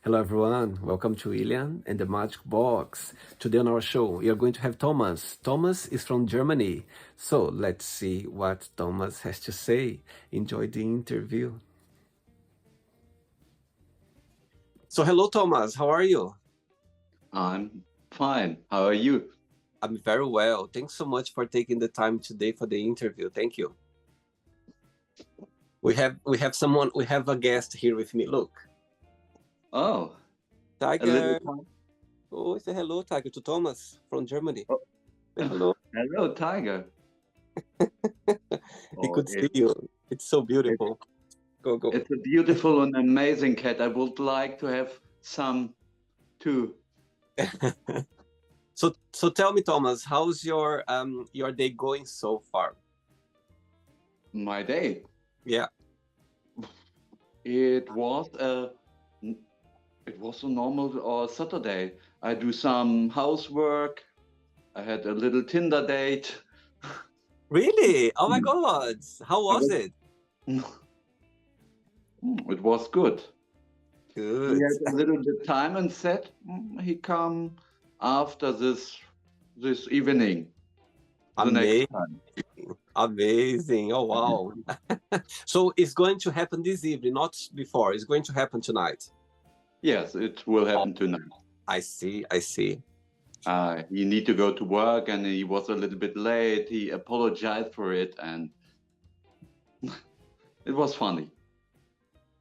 Hello, everyone. Welcome to William and the Magic Box. Today on our show, we are going to have Thomas. Thomas is from Germany. So let's see what Thomas has to say. Enjoy the interview. So, hello, Thomas. How are you? I'm fine. How are you? I'm very well. Thanks so much for taking the time today for the interview. Thank you. We have a guest here with me. Look, Oh, a little Tiger. time. Oh, say hello, Tiger, to Thomas from Germany. Oh, Say hello. hello, Tiger. He Oh, could see you. It's so it, beautiful. Go, go. it's a beautiful and amazing cat. I would like to have some too. So tell me, Thomas, how's your day going so far? My day. Yeah. It was a it was a normal Saturday. I do some housework. I had a little Tinder date. Really? Oh my God. How I was was, it? it was good. He Good. had a little bit time and said he come after this evening, the next Amazing. time. Amazing. Oh wow. So it's going to happen this evening, not before. It's going to happen tonight. Yes, it will Oh, happen tonight. I see. I see. He need to go to work and he was a little bit late. He apologized for it and it was funny.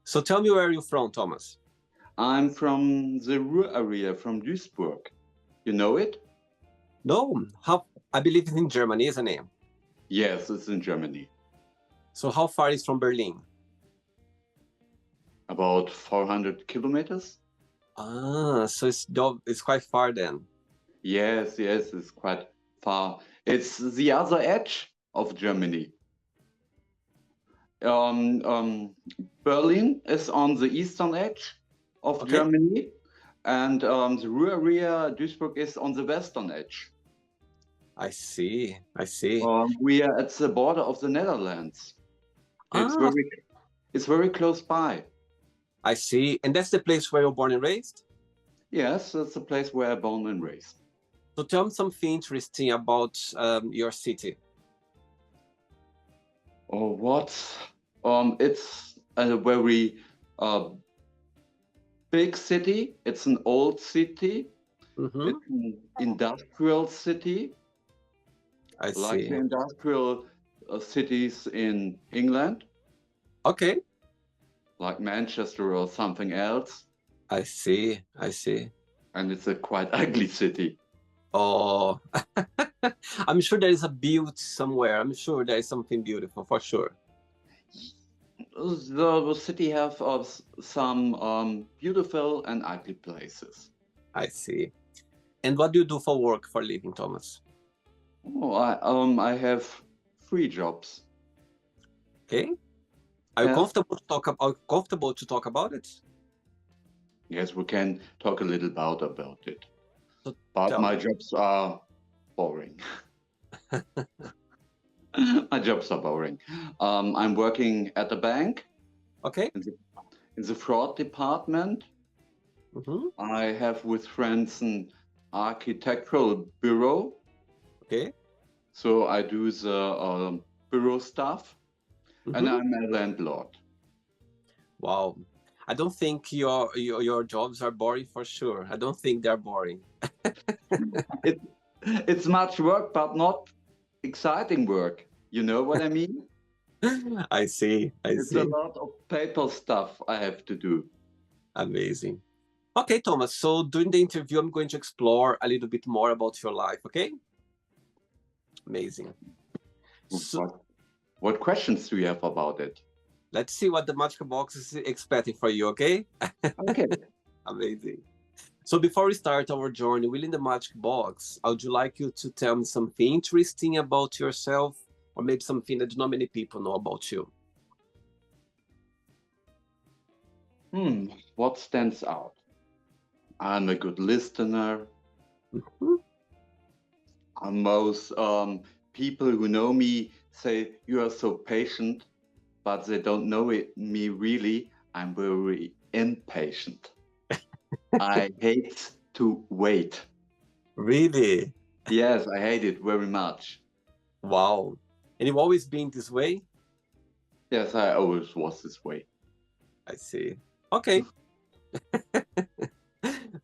So tell me, where are you from, Thomas? I'm from the Ruhr area, from Duisburg. You know it? No. How? I believe it's in Germany, isn't it? Yes, it's in Germany. So how far is from Berlin? About 400 kilometers? Ah, so it's quite far then. Yes, it's quite far. It's the other edge of Germany. Berlin is on the eastern edge of Okay. Germany, and the Ruhr area, Duisburg, is on the western edge. I see. I see. We are at the border of the Netherlands. It's Ah, very close by. I see. And that's the place where you're born and raised? Yes, that's the place where I'm born and raised. So tell me something interesting about your city. Oh, what? It's a very big city. It's an old city. Mm-hmm. It's an industrial city, I like see. the industrial cities in England, Okay. like Manchester or something else. I see. I see. And it's a quite ugly city. Oh, I'm sure there is a beauty somewhere. I'm sure there is something beautiful for sure. The city have some beautiful and ugly places. I see. And what do you do for work, for living, Thomas? Oh, I have 3 jobs. Okay. Are you Yes. comfortable to talk about it? Yes, we can talk a little about it. So But tell my me. jobs are boring. My jobs are boring. I'm working at a bank Okay. in the fraud department. Mm-hmm. I have with friends an architectural bureau. Okay. So I do the bureau stuff, and Mm-hmm. I'm a landlord. Wow. I don't think your jobs are boring for sure. I don't think they're boring. It's much work, but not exciting work. You know what I mean? I see. I It's a see. lot of paper stuff I have to do. Amazing. Okay, Thomas. So during the interview, I'm going to explore a little bit more about your life. Okay. Amazing. So What questions do you have about it? let's see what the magic box is expecting for you. Okay. Okay. Amazing. So before we start our journey within the magic box, I would like you to tell me something interesting about yourself, or maybe something that not many people know about you. What stands out? I'm a good listener. Mhm. Most people who know me say you are so patient, but they don't know me really. I'm very impatient. I hate to wait. Really? Yes, I hate it very much. Wow. And you've always been this way? Yes, I always was this way. I see. Okay.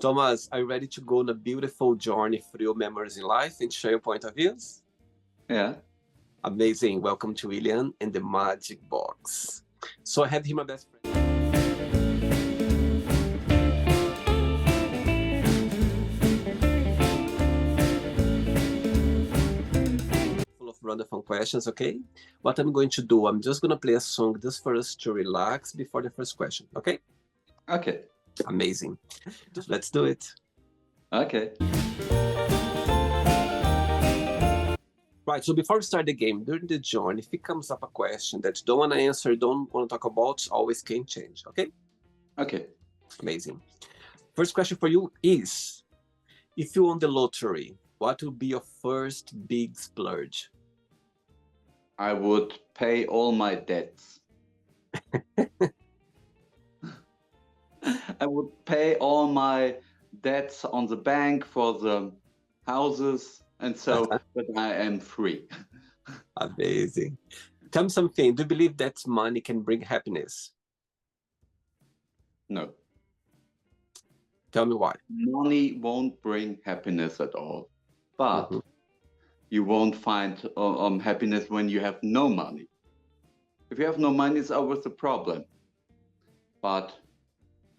Thomas, are you ready to go on a beautiful journey through your memories in life and share your point of views? Yeah. Amazing. Welcome to William and the Magic Box. So I have here my best friend. Full of random questions, okay? What I'm going to do, I'm just going to play a song just for us to relax before the first question, okay? Okay. Amazing. Let's do it. Okay. Right, so before we start the game, during the journey, if it comes up a question that you don't want to answer, don't want to talk about, always can change, okay? Okay. Amazing. First question for you is, if you won the lottery, what would be your first big splurge? I would pay all my debts. I would pay all my debts on the bank for the houses, and so that I am free. Amazing. Tell me something. Do you believe that money can bring happiness? No. Tell me why. Money won't bring happiness at all. But you won't find happiness when you have no money. If you have no money, it's always a problem. But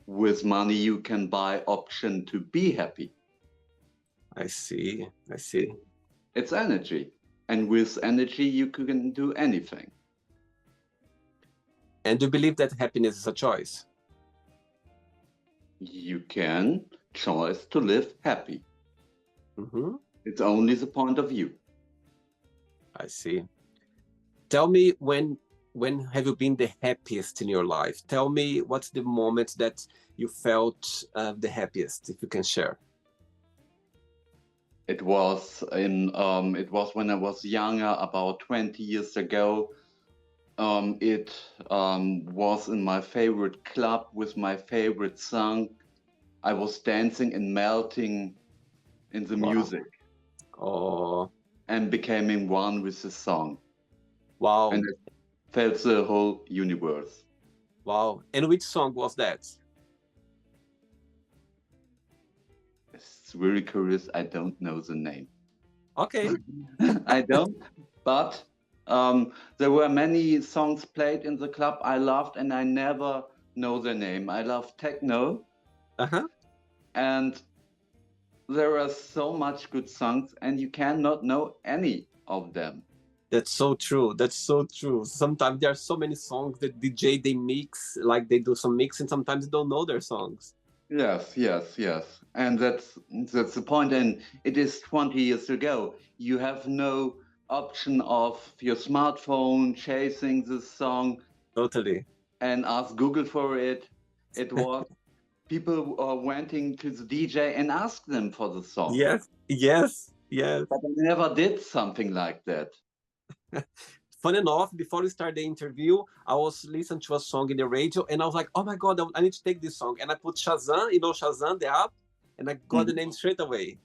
with money, you can buy option to be happy. I see. I see. It's energy. And with energy, you can do anything. And do you believe that happiness is a choice? You can choose to live happy. Mm-hmm. It's only the point of view. I see. Tell me, when have you been the happiest in your life? Tell me, what's the moment that you felt the happiest, if you can share. It was when I was younger, about 20 years ago. It was in my favorite club with my favorite song. I was dancing and melting in the music. Oh. And becoming one with the song. Wow. And I felt the whole universe. Wow. And which song was that? It's really curious. I don't know the name. Okay. I don't, but there were many songs played in the club I loved, and I never know the name. I love techno. And there are so much good songs, and you cannot know any of them. That's so true. That's so true. Sometimes there are so many songs that DJ they mix, like they do some mix, and sometimes they don't know their songs. Yes. And that's the point. And it is 20 years ago. You have no option of your smartphone chasing this song. Totally. And ask Google for it. It was people went to the DJ and asked them for the song. Yes. But I never did something like that. Fun enough, before we start the interview, I was listening to a song in the radio, and I was like, oh my God, I need to take this song. And I put Shazam, Shazam, the app, and I got the name straight away.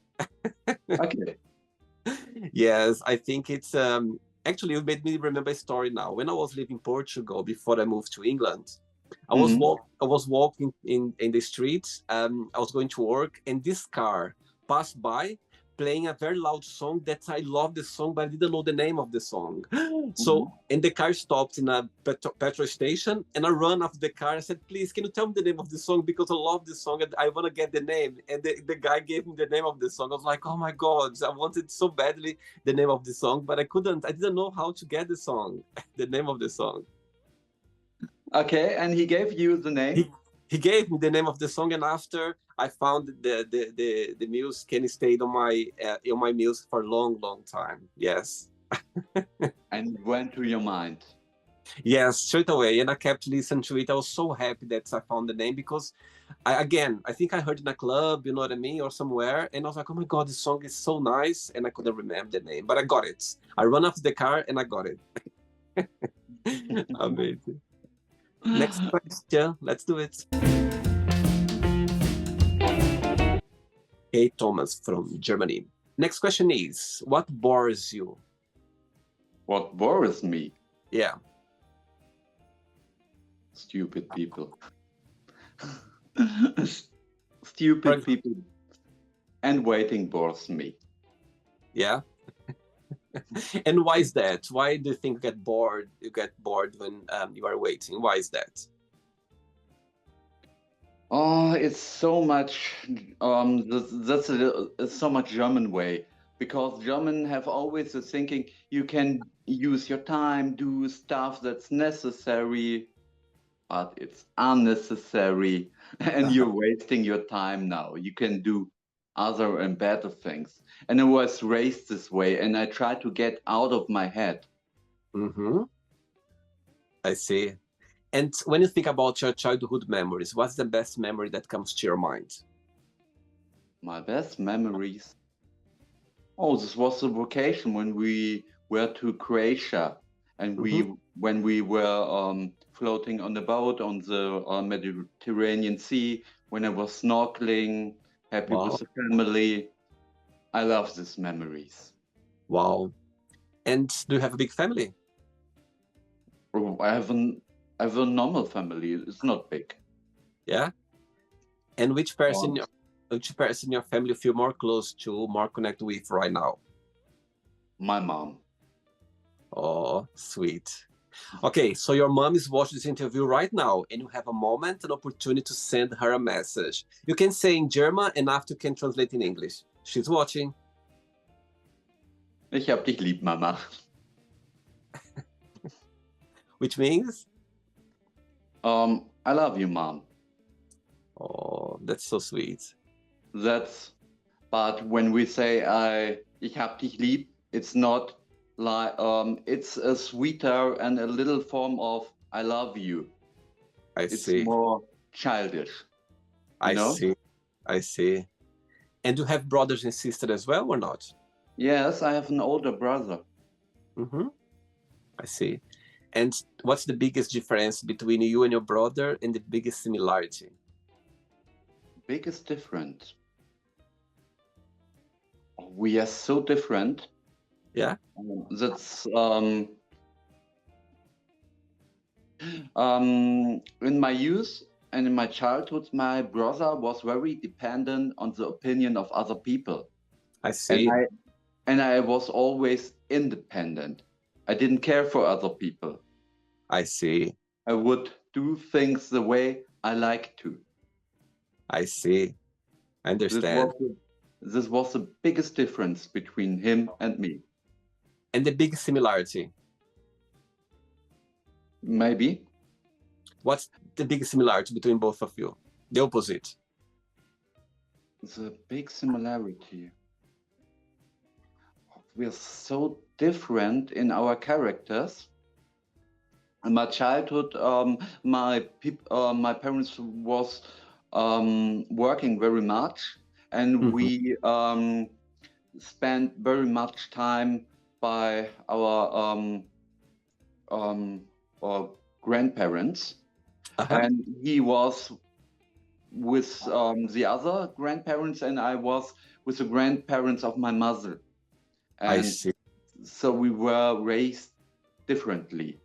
Okay. Yes, I think it's, actually, it made me remember a story now. When I was living in Portugal, before I moved to England, I was walking in the streets. I was going to work, and this car passed by, playing a very loud song that I love the song, but I didn't know the name of the song. So, and the car stopped in a petrol station, and I ran off the car. I said, please, can you tell me the name of the song? Because I love this song and I want to get the name. And the guy gave me the name of the song. I was like, oh my God, I wanted so badly the name of the song, but I didn't know how to get the song, the name of the song. Okay, and he gave you the name? He gave me the name of the song, and after I found the music, and it stayed on my music for a long time. Yes. And it went to your mind. Yes, straight away, and I kept listening to it. I was so happy that I found the name, because I think I heard it in a club, you know what I mean, or somewhere, and I was like, oh my God, this song is so nice, and I couldn't remember the name, but I got it. I ran off the car and I got it. Amazing. Next question, let's do it. Okay, Thomas from Germany. Next question is, what bores you? What bores me? Yeah. Stupid people. Stupid people. And waiting bores me. Yeah. And why is that? Why do you think you get bored? You get bored when you are waiting. Why is that? Oh, it's so much. That's so much German way, because German have always the thinking you can use your time, do stuff that's necessary, but it's unnecessary, and you're wasting your time now. You can do other and better things. And I was raised this way, and I try to get out of my head. Mm-hmm. I see. And when you think about your childhood memories, what's the best memory that comes to your mind? My best memories. Oh, this was the vacation when we were to Croatia, and when we were floating on the boat on the Mediterranean Sea, when I was snorkeling, happy with the family. I love these memories. Wow. And do you have a big family? Oh, I have a normal family. It's not big. Yeah. And which person in your family you feel more close to, more connected with right now? My mom. Oh, sweet. Okay, so your mom is watching this interview right now, and you have a moment, an opportunity to send her a message. You can say in German, and after you can translate in English. She's watching. Ich hab dich lieb, Mama. Which means? I love you, Mom. Oh, that's so sweet. But when we say ich hab dich lieb, it's not like it's a sweeter and a little form of I love you. It's more childish. I see. And you have brothers and sisters as well, or not? Yes, I have an older brother. Mm-hmm. I see. And what's the biggest difference between you and your brother, and the biggest similarity? Biggest difference? We are so different. Yeah. That's in my youth and in my childhood, my brother was very dependent on the opinion of other people. I see. And I was always independent. I didn't care for other people. I see. I would do things the way I like to. I see. I understand. This was the biggest difference between him and me. And the biggest similarity? Maybe. What's the biggest similarity between both of you? The opposite. The big similarity. We're so different in our characters. In my childhood, my parents was working very much, and we spent very much time by our grandparents, and he was with the other grandparents, and I was with the grandparents of my mother. And I see. So we were raised differently.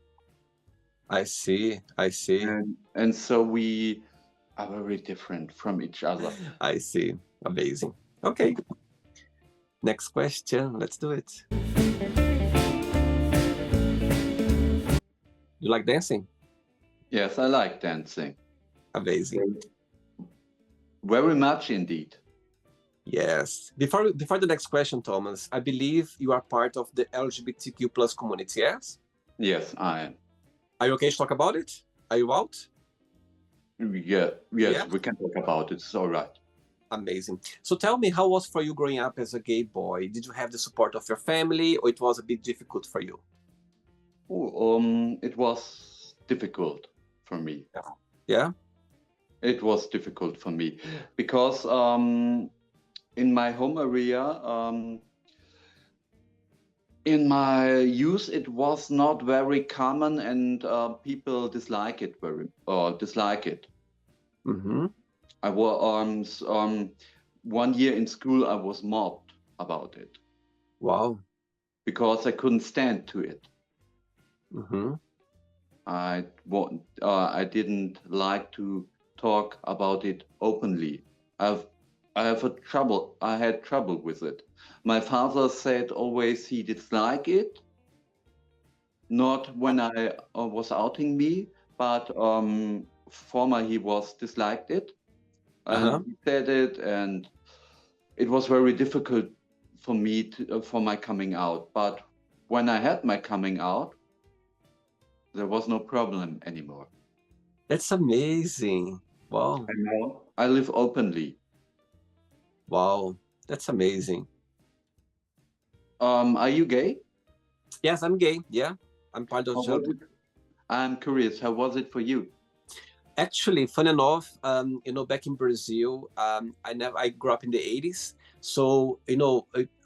I see. And so we are very different from each other. I see. Amazing. Okay. Next question. Let's do it. You like dancing? Yes, I like dancing. Amazing. Very much indeed. Yes. Before the next question, Thomas, I believe you are part of the LGBTQ plus community, yes? Yes, I am. Are you okay to talk about it? Are you out? Yes, we can talk about it. It's all right. Amazing. So tell me, how was for you growing up as a gay boy? Did you have the support of your family, or it was a bit difficult for you? It was difficult for me. Yeah? It was difficult for me because in my home area, in my youth, it was not very common, and people dislike it. 1 year in school, I was mobbed about it. Wow. Because I couldn't stand to it. Mm-hmm. I didn't like to talk about it openly. I had trouble with it. My father said always he disliked it, not when I was outing me, but former he was disliked it, and he said it, and it was very difficult for me for my coming out. But when I had my coming out, there was no problem anymore. That's amazing. Wow. And now I live openly. Wow. That's amazing. Are you gay? Yes, I'm gay. Yeah. I'm part of I'm curious, how was it for you? Actually, fun enough, back in Brazil, I grew up in the 80s. So,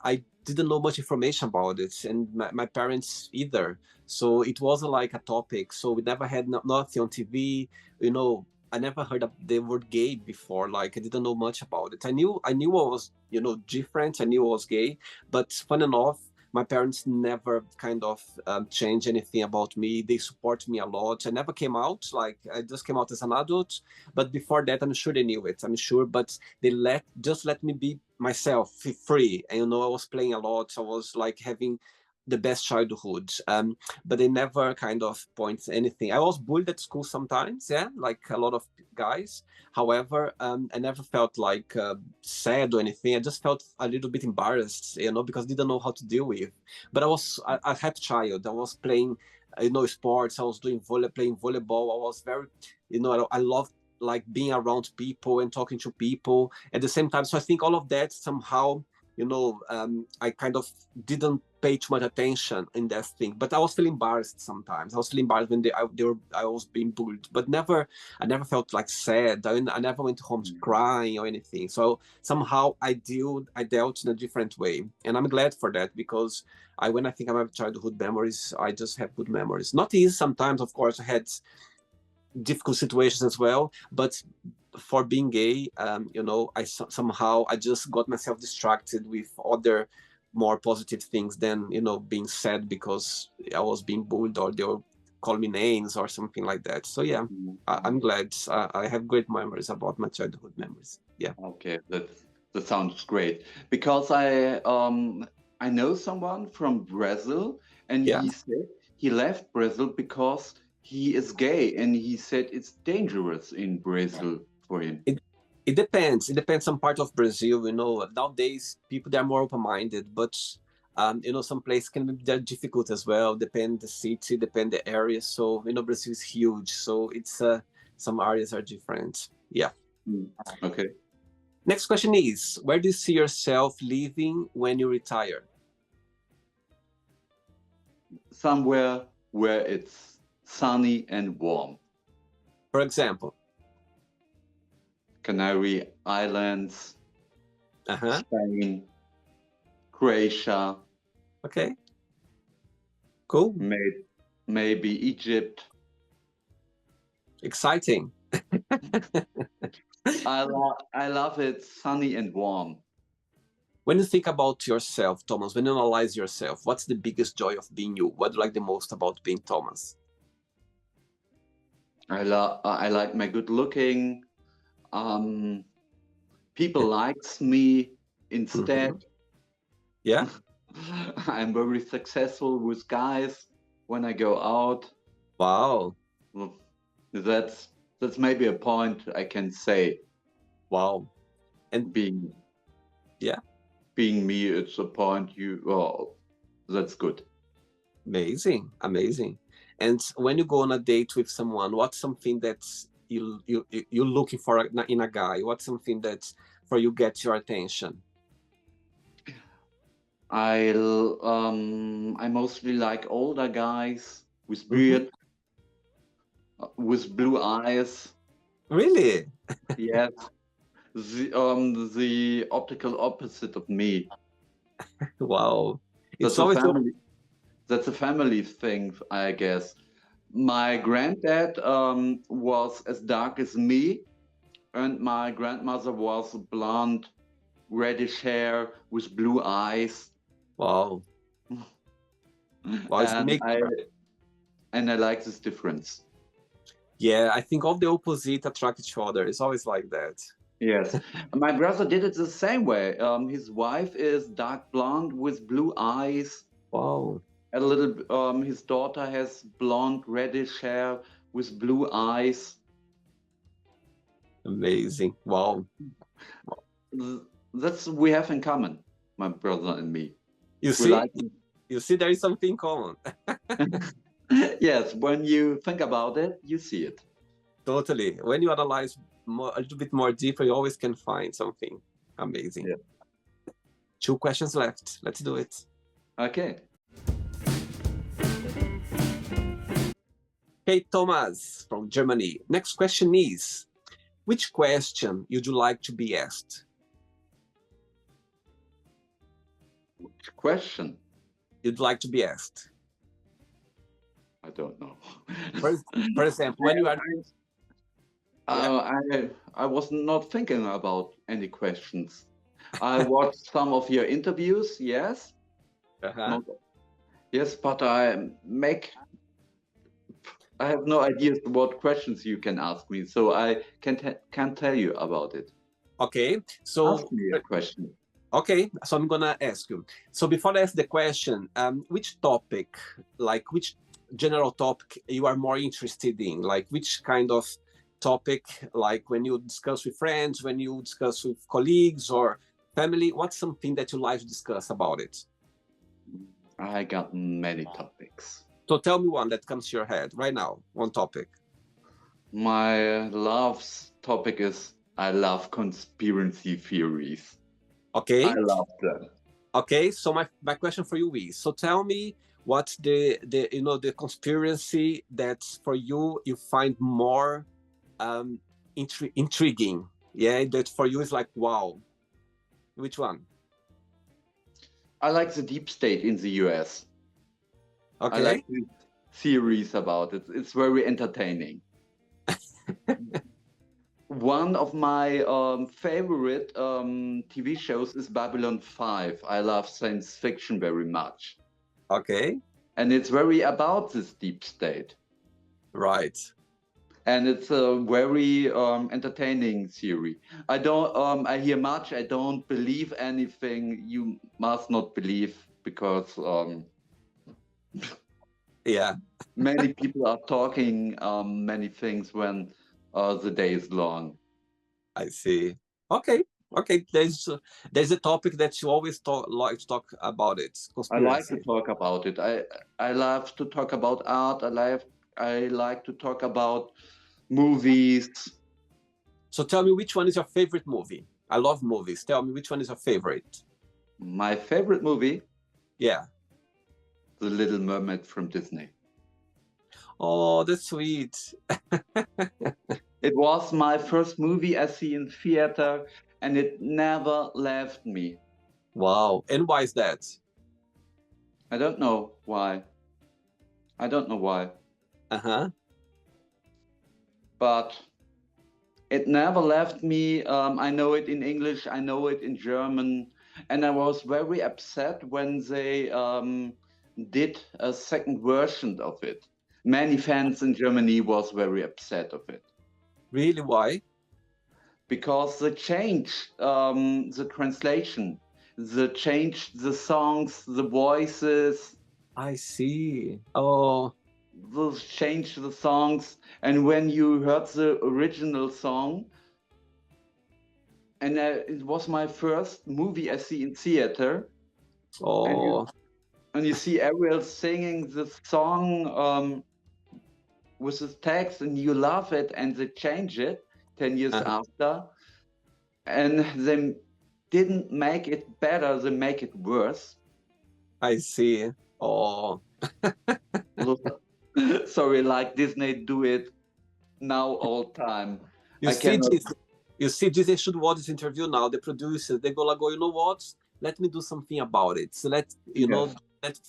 I didn't know much information about it, and my parents either. So it wasn't like a topic. So we never had nothing on TV. I never heard of the word gay before. Like I didn't know much about it. I knew I was, different. I knew I was gay, but fun enough, my parents never kind of changed anything about me. They support me a lot. I never came out, like I just came out as an adult. But before that, I'm sure they knew it. I'm sure, but they just let me be myself, free. And I was playing a lot. I was like having the best childhood, but they never kind of points anything. I was bullied at school sometimes, yeah, like a lot of guys. However, I never felt like sad or anything. I just felt a little bit embarrassed, because I didn't know how to deal with. But I was a happy child. I was playing, sports. I was playing volleyball. I was very, I loved like being around people and talking to people at the same time. So I think all of that somehow, I kind of didn't pay too much attention in that thing. But I was feeling embarrassed sometimes. I was feeling embarrassed when I was being bullied, but I never felt like sad. I never went home crying or anything. So somehow I dealt in a different way, and I'm glad for that because when I think about childhood memories, I just have good memories. Not easy sometimes, of course. I had difficult situations as well, but for being gay, somehow I just got myself distracted with other more positive things than being sad because I was being bullied or they were calling me names or something like that. So yeah, I'm glad. I have great memories about my childhood memories. Yeah. Okay, that sounds great because I know someone from Brazil, and Yeah. he said he left Brazil because he is gay, and he said it's dangerous in Brazil for him. It depends. It depends on part of Brazil. Nowadays people they are more open-minded, but some places can be difficult as well. Depend the city, depend the area. So Brazil is huge. So it's some areas are different. Yeah. Okay. Next question is: where do you see yourself living when you retire? Somewhere where it's sunny and warm. For example, Canary Islands, Spain, Croatia. Okay. Cool. Maybe Egypt. Exciting. I love it sunny and warm. When you think about yourself, Thomas, when you analyze yourself, what's the biggest joy of being you? What do you like the most about being Thomas? I like my good looking. People likes me instead. Yeah. I'm very successful with guys when I go out. Wow. That's maybe a point I can say. Wow. And being me, it's a point that's good. Amazing. And when you go on a date with someone, what's something that you're looking for in a guy? What's something that for you gets your attention? I mostly like older guys with beard, with blue eyes. Really? Yes. The optical opposite of me. Wow. That's a family thing, I guess. My granddad was as dark as me, and my grandmother was blonde reddish hair with blue eyes. Wow. Wow, it's And I like this difference. Yeah, I think all the opposite attract each other. It's always like that. Yes. My brother did it the same way. His wife is dark blonde with blue eyes. Wow. His daughter has blonde, reddish hair with blue eyes. Amazing. Wow. That's we have in common, my brother and me. You see, you see, there is something common. Yes, when you think about it, you see it. Totally. When you analyze a little bit more deeper, you always can find something amazing. Yeah. 2 questions left. Let's do it. Okay. Hey, Thomas from Germany. Next question is, which question would you like to be asked? Which question? You'd like to be asked? I don't know. For example, when you are... I was not thinking about any questions. I watched some of your interviews, yes. Yes, but I have no idea what questions you can ask me, so I can't tell you about it. Okay, so ask me a question. Okay, so I'm gonna ask you. So before I ask the question, which topic, like which general topic you are more interested in? Like which kind of topic, like when you discuss with friends, when you discuss with colleagues or family, what's something that you like to discuss about it? I got many topics. So tell me one that comes to your head right now, one topic. My love topic is I love conspiracy theories. Okay. I love them. Okay, so my question for you is, so tell me what's the conspiracy that for you find more intriguing, yeah, that for you is like, wow. Which one? I like the deep state in the US. Okay. I like the theories about it. It's very entertaining. One of my favorite TV shows is Babylon 5. I love science fiction very much. Okay. And it's very about this deep state. Right. And it's a very entertaining theory. I hear much. I don't believe anything. You must not believe because yeah, many people are talking many things when the day is long. I see. Okay. Okay, there's a topic that you always like to talk about it. Conspiracy. I like to talk about it. I love to talk about art. I like to talk about movies. So tell me, which one is your favorite movie? I love movies. Tell me, which one is your favorite? My favorite movie? Yeah. The Little Mermaid from Disney. Oh, that's sweet. It was my first movie I see in theater, and it never left me. Wow. And why is that? I don't know why. I don't know why. But it never left me. I know it in English, I know it in German, and I was very upset when they did a second version of it. Many fans in Germany was very upset of it. Really? Why? Because they changed the translation, they changed the songs, the voices. I see. Oh. They changed the songs, and when you heard the original song, and it was my first movie I see in theater. Oh. And you see Ariel singing the song with the text, and you love it, and they change it 10 years after, and they didn't make it better, they make it worse. I see. Oh. Sorry, like Disney do it now all time. You see, Disney should watch this interview now. The producers, they go, you know what? Let me do something about it. So let's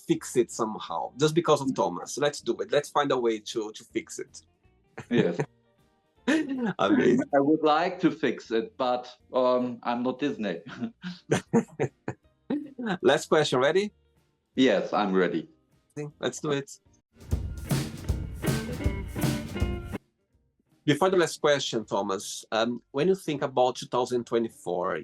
fix it somehow. Just because of Thomas. Let's do it. Let's find a way to fix it. Yes. Amazing. I would like to fix it, but I'm not Disney. Last question, ready? Yes, I'm ready. Let's do it. Before the last question, Thomas, when you think about 2024,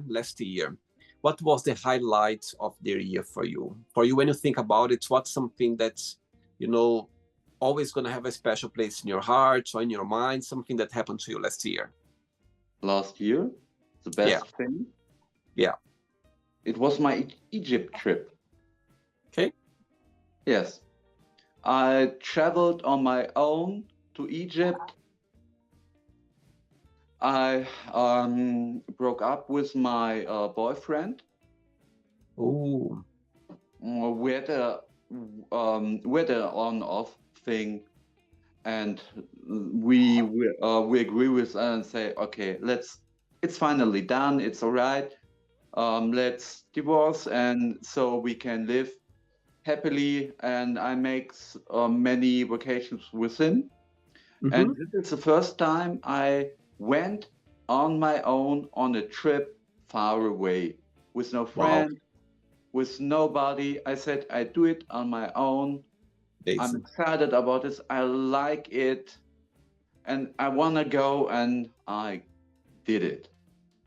last year, what was the highlight of the year for you? For you, when you think about it, what's something that's, always going to have a special place in your heart or in your mind, something that happened to you last year? Last year, the best thing? Yeah. It was my Egypt trip. Okay. Yes. I traveled on my own to Egypt. I broke up with my boyfriend. Oh. We had a on-off thing, and we agree with and say, okay, it's finally done. It's all right. Let's divorce, and so we can live happily. And I make many vacations with him. And this is the first time I went on my own on a trip far away with no friend, with nobody. I said I do it on my own. Amazing. I'm excited about this. I like it, and I want to go, and I did it.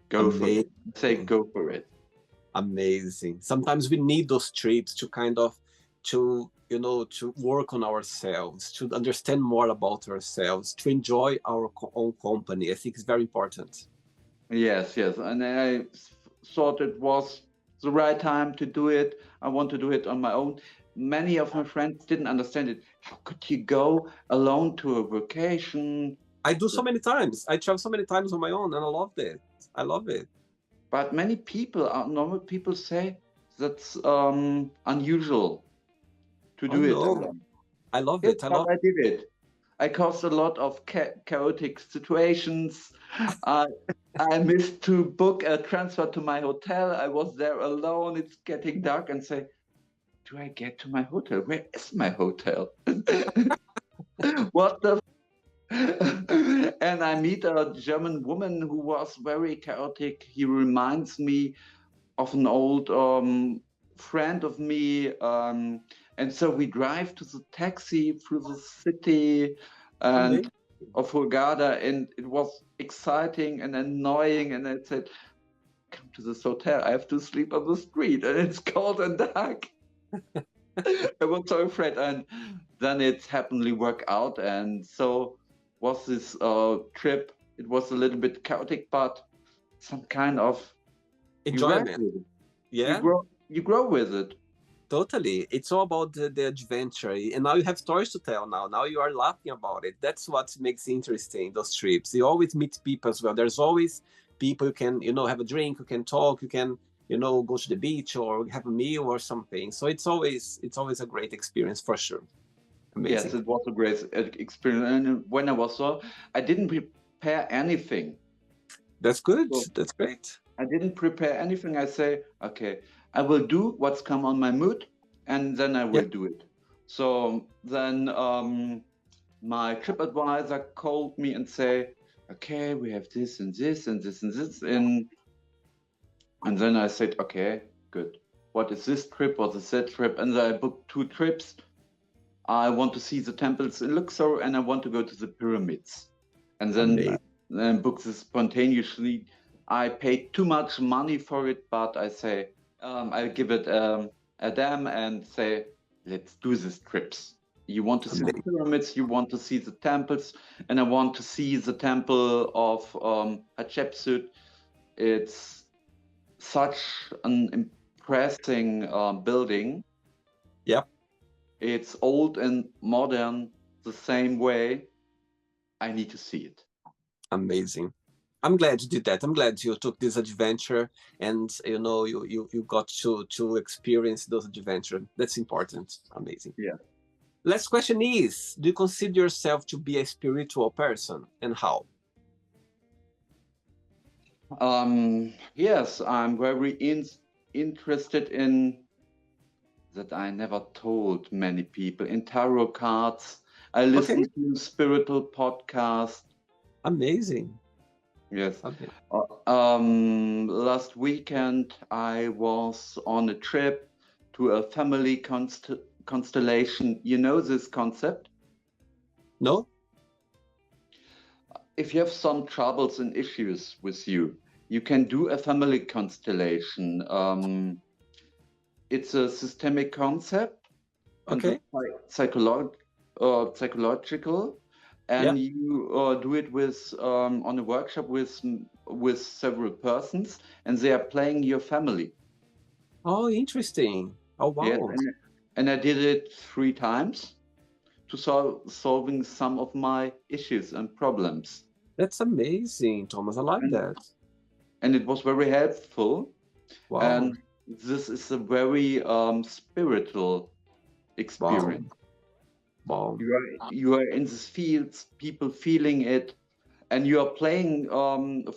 Go for it. Say go for it. Amazing. Sometimes we need those trips to kind of to work on ourselves, to understand more about ourselves, to enjoy our own company. I think it's very important. Yes, and I thought it was the right time to do it. I want to do it on my own. Many of my friends didn't understand it. How could you go alone to a vacation? I do so many times. I travel so many times on my own, and I loved it. I love it. But many people, normal people, say that's unusual to do it alone. I love it. I did it. I caused a lot of chaotic situations. I missed to book a transfer to my hotel. I was there alone. It's getting dark, and say, do I get to my hotel? Where is my hotel? What the? And I meet a German woman who was very chaotic. He reminds me of an old friend of me. And so we drive to the taxi through the city and of Hurghada, and it was exciting and annoying. And I said, come to this hotel. I have to sleep on the street, and it's cold and dark. I was so afraid. And then it happily worked out. And so was this trip. It was a little bit chaotic, but some kind of enjoyment. Yeah, you grow with it. Totally. It's all about the adventure. And now you have stories to tell now. Now you are laughing about it. That's what makes it interesting, those trips. You always meet people as well. There's always people you can, have a drink, you can talk, you can, go to the beach or have a meal or something. So it's always a great experience for sure. Amazing. Yes, it was a great experience. And when I was there, I didn't prepare anything. That's good. So that's great. I didn't prepare anything. I say, okay, I will do what's come on my mood, and then I will do it. So then my trip advisor called me and say, okay, we have this and this and this and this. And then I said, okay, good. What is this trip? What is that trip? And then I booked 2 trips. I want to see the temples in Luxor, and I want to go to the pyramids. And then book this spontaneously. I paid too much money for it, but I say, I'll give it a damn and say, let's do these trips. You want to see the pyramids, you want to see the temples, and I want to see the temple of Hatshepsut. It's such an impressive building. Yep. It's old and modern the same way. I need to see it. Amazing. I'm glad you did that. I'm glad you took this adventure and you got to experience those adventures. That's important. Amazing. Yeah. Last question is, do you consider yourself to be a spiritual person, and how? Yes, I'm very interested in that. I never told many people in tarot cards. I listen to spiritual podcasts. Amazing. Yes. Okay. Last weekend I was on a trip to a family constellation. You know this concept? No? If you have some troubles and issues with you, you can do a family constellation. It's a systemic concept and Okay. it's psychological, Yeah. and you do it with on a workshop with several persons, and they are playing your family. Oh, interesting. Oh, Yes, wow. and I did it 3 times to solving some of my issues and problems. That's amazing, Thomas. I like And, that. and it was very helpful. Wow. And this is a very spiritual Wow. experience. Wow. You are in this field, people feeling it, and you are playing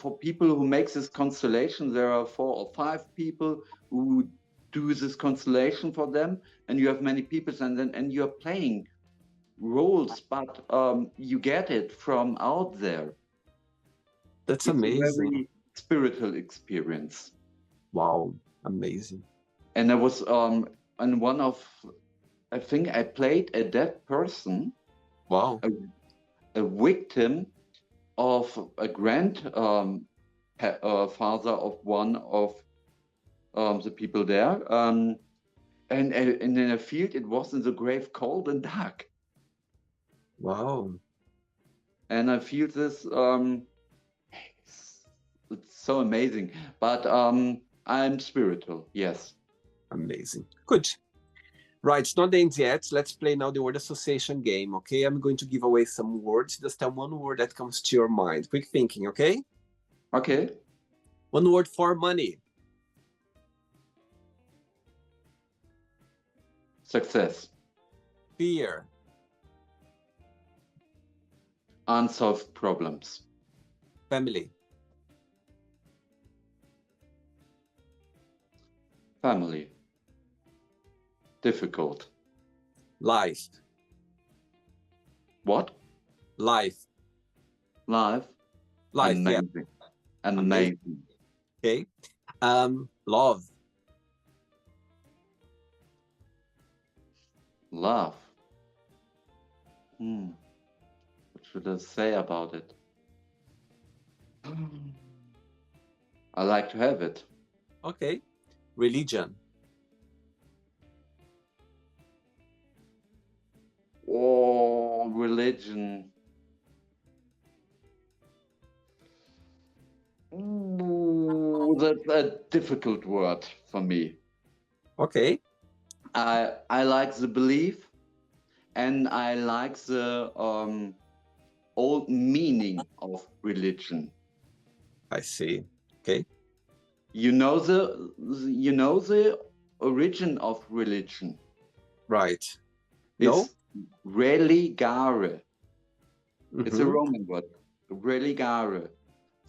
for people who make this constellation. There are 4 or 5 people who do this constellation for them, and you have many people, and you are playing roles, but you get it from out there. That's It's a amazing. very spiritual experience. Wow. Amazing. And I was on one of, I think I played a dead person, Wow. a victim of a father of one of the people there. And in a field, it was in the grave cold and dark. Wow. And I feel this, it's so amazing. But I'm spiritual, yes. Amazing. Good. Right, it's not the end yet. Let's play now the word association game, okay? I'm going to give away some words. Just tell one word that comes to your mind. Quick thinking, okay? Okay. One word for money. Success. Fear. Unsolved problems. Family. Family. Difficult. Life. What? Life. Life. Life, yeah. Amazing. Amazing. Okay. Love. Love. What should I say about it? I like to have it. Okay. Religion. Oh, religion. Ooh, that's a difficult word for me. Okay. I like the belief, and I like the old meaning of religion. I see. Okay. You know the origin of religion. Right. No? It's religare. It's a Mm-hmm. Roman word. Religare.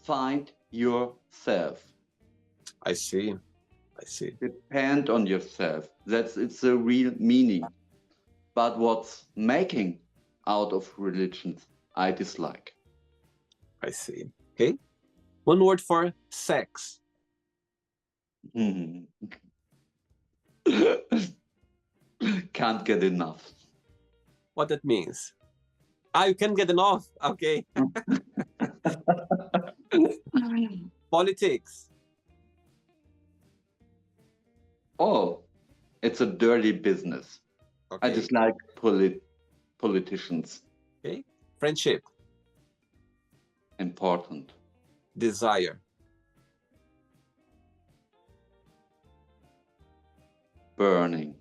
Find yourself. I see. I see. Depend on yourself. It's a real meaning. But what's making out of religions, I dislike. I see. Okay. One word for sex. Can't get enough. What that means? You can get enough. Okay. Politics. Oh, it's a dirty business. Okay. I dislike politicians. Okay. Friendship. Important. Desire. Burning.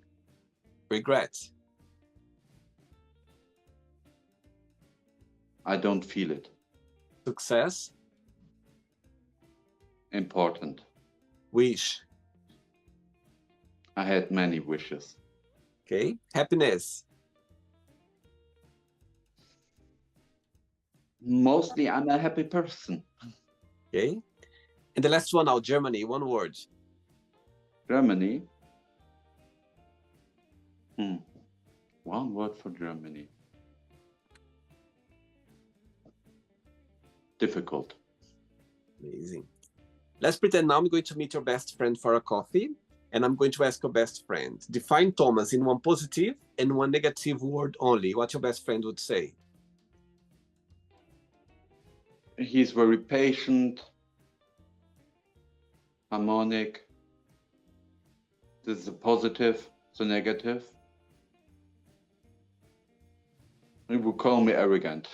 Regret. I don't feel it. Success. Important. Wish. I had many wishes. Okay. Happiness. Mostly, I'm a happy person. Okay. And the last one now, Germany. One word. Germany. One word for Germany. difficult. Amazing. Let's pretend now I'm going to meet your best friend for a coffee, and I'm going to ask your best friend. Define Thomas in one positive and one negative word only. What your best friend would say? He's very patient, harmonic. This is the positive, the negative. He would call me arrogant.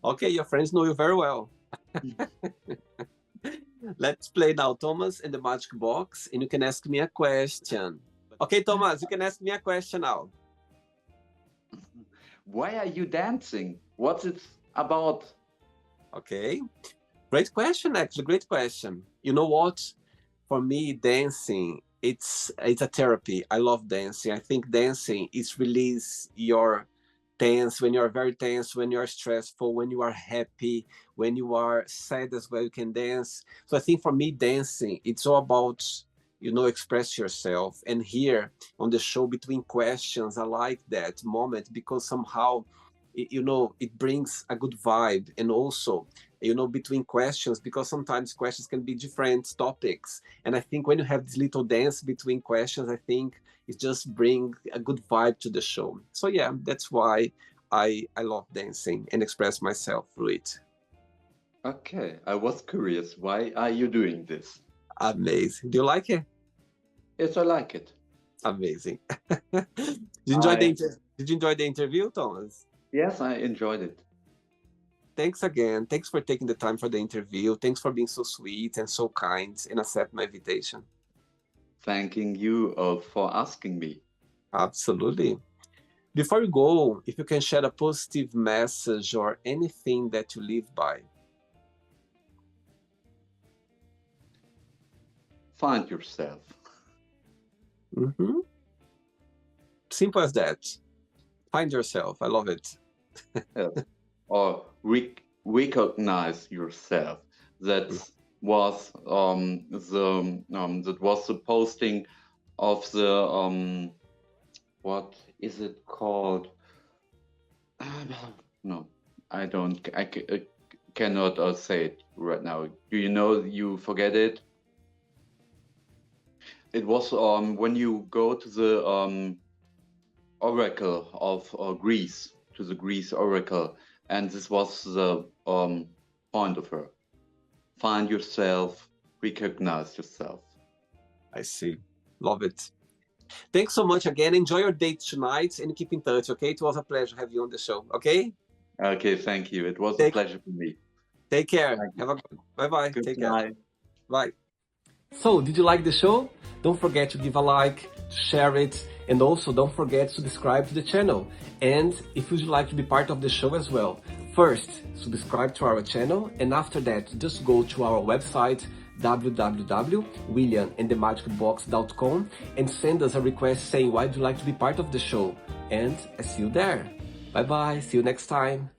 Okay, your friends know you very well. Let's play now, Thomas, and the magic box, and you can ask me a question. Okay, Thomas, you can ask me a question now. Why are you dancing? What's it about? Okay, great question, actually, great question. You know what? For me, dancing, it's a therapy. I love dancing. I think dancing is release your tense, when you're very tense, when you're stressful, when you are happy, when you are sad as well, you can dance. So I think for me, dancing, it's all about, express yourself. And here on the show, between questions, I like that moment because somehow, it brings a good vibe. And also, between questions, because sometimes questions can be different topics. And I think when you have this little dance between questions, I think it just brings a good vibe to the show. So yeah, that's why I love dancing and express myself through it. Okay, I was curious. Why are you doing this? Amazing. Do you like it? Yes, I like it. Amazing. Did you enjoy the interview, Thomas? Yes, I enjoyed it. Thanks again. Thanks for taking the time for the interview. Thanks for being so sweet and so kind and accept my invitation. Thanking you for asking me. Absolutely. Before you go, if you can share a positive message or anything that you live by. Find yourself. Mm-hmm. Simple as that. Find yourself. I love it. Yes. Or recognize yourself. That was the posting of the what is it called? No, I don't. I cannot say it right now. Do you know? You forget it. It was when you go to the oracle of Greece, to the Greece oracle, and this was the point of her. Find yourself, recognize yourself. I see. Love it. Thanks so much again. Enjoy your date tonight and keep in touch, okay? It was a pleasure to have you on the show, okay? Okay, thank you. It was a pleasure for me. Take care. Bye-bye. Take care. Bye. So, did you like the show? Don't forget to give a like, share it, and also don't forget to subscribe to the channel. And if you'd like to be part of the show as well, first, subscribe to our channel, and after that, just go to our website, www.williamandthemagicbox.com, and send us a request saying why would you like to be part of the show. And I see you there. Bye-bye. See you next time.